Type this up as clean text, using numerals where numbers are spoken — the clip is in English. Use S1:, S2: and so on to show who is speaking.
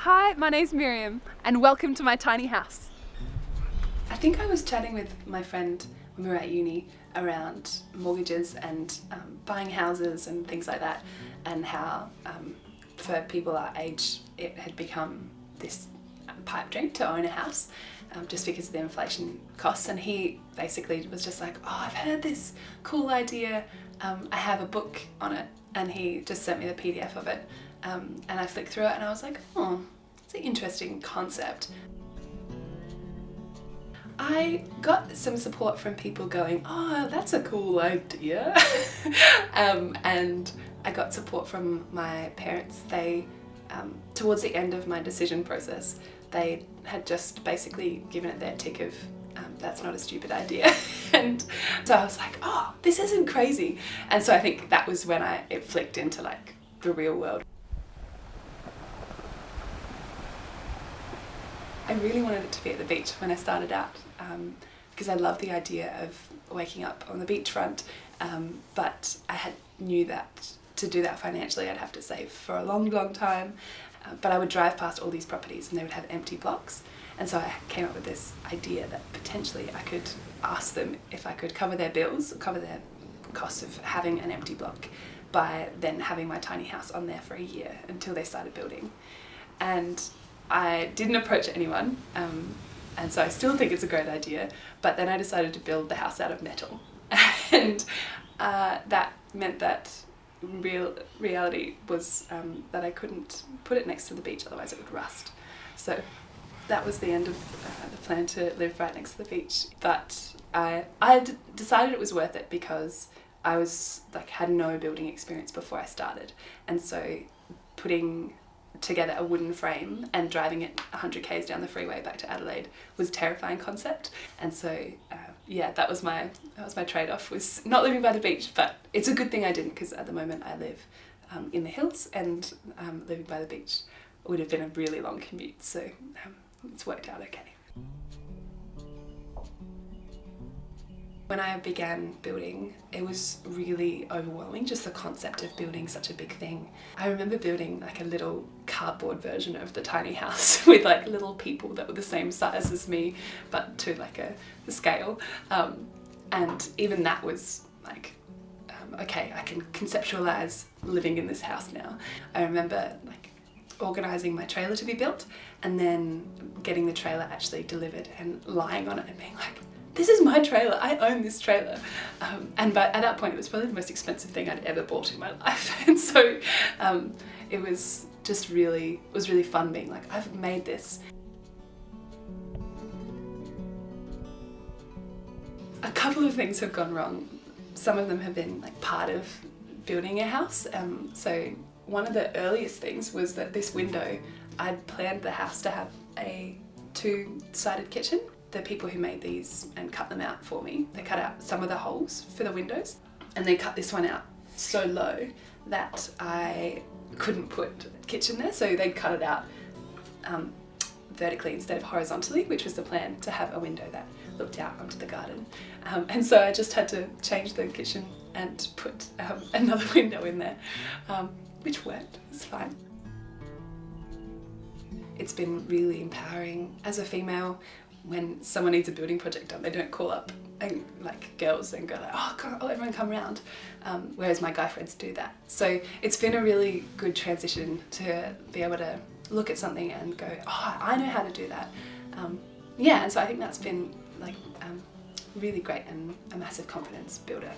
S1: Hi, my name's Miriam and welcome to my tiny house. I think I was chatting with my friend when we were at uni around mortgages and buying houses and things like that, and how for people our age it had become this pipe dream to own a house just because of the inflation costs. And he basically was just like, oh, I've heard this cool idea, I have a book on it, and he just sent me the PDF of it. And I flicked through it and I was like, oh, it's an interesting concept. I got some support from people going, oh, that's a cool idea. And I got support from my parents. They, towards the end of my decision process, they had just basically given it their tick of, that's not a stupid idea. And so I was like, oh, this isn't crazy. And so I think that was when it flicked into like the real world. I really wanted it to be at the beach when I started out, because I love the idea of waking up on the beachfront, but I knew that to do that financially I'd have to save for a long time, but I would drive past all these properties and they would have empty blocks, and so I came up with this idea that potentially I could ask them if I could cover their bills, cover their costs of having an empty block, by then having my tiny house on there for a year until they started building. And I didn't approach anyone, and so I still think it's a great idea, but then I decided to build the house out of metal. And that meant that reality was that I couldn't put it next to the beach, otherwise it would rust. So that was the end of the plan to live right next to the beach. But I decided it was worth it because I had no building experience before I started, and so putting together a wooden frame and driving it 100 k's down the freeway back to Adelaide was a terrifying concept. And so yeah, that was my trade-off, was not living by the beach. But it's a good thing I didn't, because at the moment I live in the hills, and living by the beach would have been a really long commute, so it's worked out okay. When I began building, it was really overwhelming, just the concept of building such a big thing. I remember building like a little cardboard version of the tiny house with like little people that were the same size as me, but to like a scale. And even that was like, okay, I can conceptualize living in this house now. I remember like organising my trailer to be built, and then getting the trailer actually delivered and lying on it and being like, this is my trailer, I own this trailer. But at that point it was probably the most expensive thing I'd ever bought in my life. And so it was just really fun being like, I've made this. A couple of things have gone wrong. Some of them have been like part of building a house. So one of the earliest things was that this window, I'd planned the house to have a two-sided kitchen. The people who made these and cut them out for me, they cut out some of the holes for the windows, and they cut this one out so low that I couldn't put a kitchen there, so they cut it out vertically instead of horizontally, which was the plan, to have a window that looked out onto the garden. And so I just had to change the kitchen and put another window in there, which worked. It's fine. It's been really empowering as a female. When someone needs a building project done, they don't call up and like girls and go like, oh, everyone come around, whereas my guy friends do that. So it's been a really good transition to be able to look at something and go, oh, I know how to do that. Yeah, and so I think that's been like really great and a massive confidence builder.